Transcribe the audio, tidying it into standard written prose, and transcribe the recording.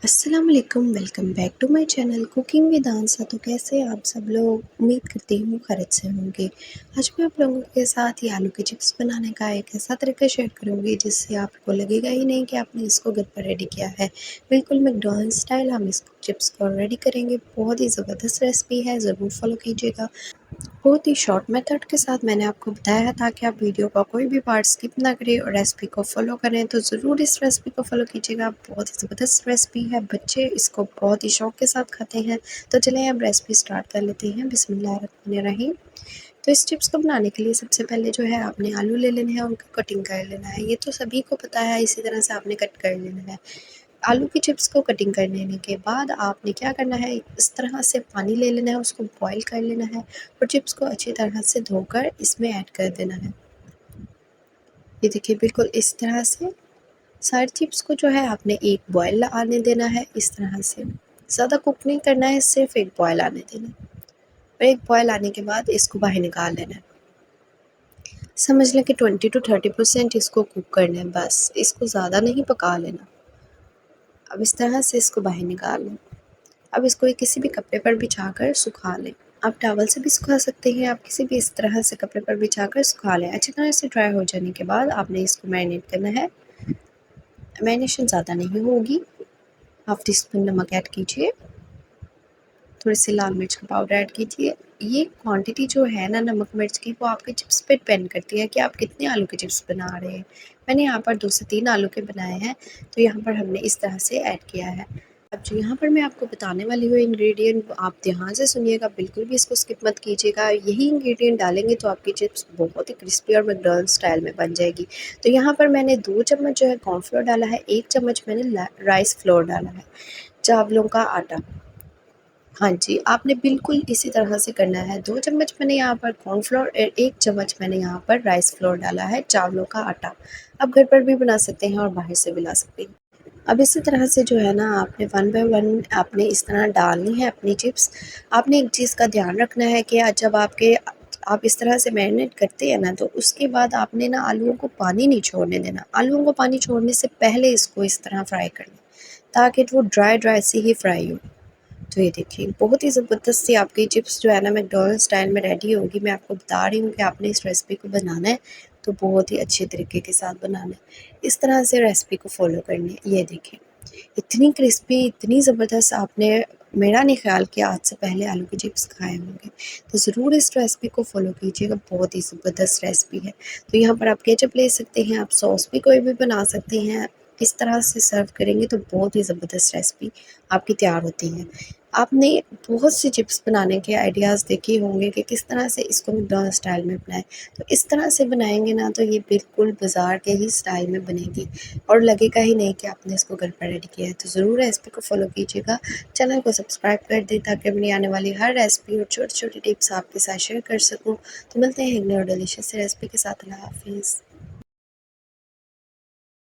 अस्सलाम वालेकुम, welcome back to my channel cooking with Ansa. तो कैसे हैं आप सब लोग? उम्मीद करती हूँ खैरियत से होंगे। आज मैं आप लोगों के साथ ये आलू के चिप्स बनाने का एक ऐसा तरीका शेयर करूँगी जिससे आपको लगेगा ही नहीं कि आपने इसको घर पर रेडी किया है। बिल्कुल मैकडॉनल्ड स्टाइल हम इस चिप्स को रेडी करेंगे। बहुत ही ज़बरदस्त रेसिपी है, ज़रूर फॉलो कीजिएगा। बहुत ही शॉर्ट मेथड के साथ मैंने आपको बताया है ताकि आप वीडियो का कोई भी पार्ट स्किप ना करें और रेसिपी को फॉलो करें। तो ज़रूर इस रेसिपी को फॉलो कीजिएगा। बहुत ही ज़बरदस्त रेसिपी है, बच्चे इसको बहुत ही शौक के साथ खाते हैं। तो चलें अब रेसिपी स्टार्ट कर लेते हैं। बिस्मिल्लाहिर्रहमानिर्रहीम। तो इस चिप्स को बनाने के लिए सबसे पहले जो है आपने आलू ले लेने हैं, उनको कटिंग कर लेना है। ये तो सभी को पता है, इसी तरह से आपने कट कर लेना है। आलू की चिप्स को कटिंग कर लेने के बाद आपने क्या करना है, इस तरह से पानी ले लेना है, उसको बॉईल कर लेना है और चिप्स को अच्छी तरह से धोकर इसमें ऐड कर देना है। ये देखिए बिल्कुल इस तरह से सारी चिप्स को जो है आपने एक बॉयल आने देना है। इस तरह से ज़्यादा कुक नहीं करना है, सिर्फ एक बॉयल आने देना है और एक बॉयल आने के बाद इसको बाहर निकाल लेना है। समझ लें कि 20 to 30% इसको कुक करना है, बस इसको ज़्यादा नहीं पका लेना। अब इस तरह से इसको बाहर निकाल लें। अब इसको एक किसी भी कपड़े पर बिछाकर सुखा लें। आप टॉवल से भी सुखा सकते हैं, आप किसी भी इस तरह से कपड़े पर बिछाकर सुखा लें। अच्छी तरह से ड्राई हो जाने के बाद आपने इसको मैरिनेट करना है। मैरिनेशन ज़्यादा नहीं होगी, हाफ़ टी स्पून नमक ऐड कीजिए, थोड़ी सी लाल मिर्च का पाउडर ऐड कीजिए। ये क्वांटिटी जो है ना नमक मिर्च की, वो आपके चिप्स पे डिपेंड करती है कि आप कितने आलू के चिप्स बना रहे हैं। मैंने यहाँ पर 2 से 3 आलू के बनाए हैं, तो यहाँ पर हमने इस तरह से ऐड किया है। अब जो यहाँ पर मैं आपको बताने वाली हूँ इंग्रेडिएंट, आप ध्यान से सुनिएगा, बिल्कुल भी इसको स्किप मत कीजिएगा। यही इंग्रेडिएंट डालेंगे तो आपकी चिप्स बहुत ही क्रिस्पी और मैकडॉनल्ड स्टाइल में बन जाएगी। तो यहाँ पर मैंने 2 चम्मच जो है कॉर्नफ्लोर डाला है, 1 चम्मच मैंने राइस फ्लोर डाला है, चावलों का आटा। हाँ जी, आपने बिल्कुल इसी तरह से करना है। 2 चम्मच मैंने यहाँ पर कॉर्नफ्लोर और 1 चम्मच मैंने यहाँ पर राइस फ्लोर डाला है, चावलों का आटा। आप घर पर भी बना सकते हैं और बाहर से भी ला सकते हैं। अब इसी तरह से जो है ना आपने 1 बाय 1 आपने इस तरह डालनी है अपनी चिप्स। आपने एक चीज़ का ध्यान रखना है कि आज जब आप इस तरह से मैरिनेट करते हैं ना, तो उसके बाद आपने ना आलूओं को पानी नहीं छोड़ने देना। आलूओं को पानी छोड़ने से पहले इसको इस तरह फ्राई करना, ताकि वो ड्राई से ही फ्राई हो। तो ये देखिए बहुत ही ज़बरदस्त सी आपकी चिप्स जो है ना मैकडॉनल्ड स्टाइल में रेडी होगी। मैं आपको बता रही हूँ कि आपने इस रेसिपी को बनाना है तो बहुत ही अच्छे तरीके के साथ बनाना है। इस तरह से रेसिपी को फॉलो करनी है। ये देखिए इतनी क्रिस्पी, इतनी ज़बरदस्त आपने मेरा नहीं ख़्याल कि आज से पहले आलू के चिप्स खाए होंगे। तो ज़रूर इस रेसिपी को फॉलो कीजिएगा, बहुत ही ज़बरदस्त रेसिपी है। तो यहाँ पर आप केचप ले सकते हैं, आप सॉस भी कोई भी बना सकते हैं। इस तरह से सर्व करेंगे तो बहुत ही ज़बरदस्त रेसिपी आपकी तैयार होती है। आपने बहुत सी चिप्स बनाने के आइडियाज़ देखे होंगे कि किस तरह से इसको मैकडॉनल्ड स्टाइल में बनाएं। तो इस तरह से बनाएंगे ना तो ये बिल्कुल बाज़ार के ही स्टाइल में बनेगी और लगेगा ही नहीं कि आपने इसको घर पर रेडी किया है। तो ज़रूर रेसिपी को फॉलो कीजिएगा, चैनल को सब्सक्राइब कर दें ताकि मेरी आने वाली हर रेसिपी और छोटी छोटी टिप्स आपके साथ शेयर कर सकूँ। तो मिलते हैं एक नई और डिलीशियस रेसिपी के साथ। अल्लाह हाफिज़।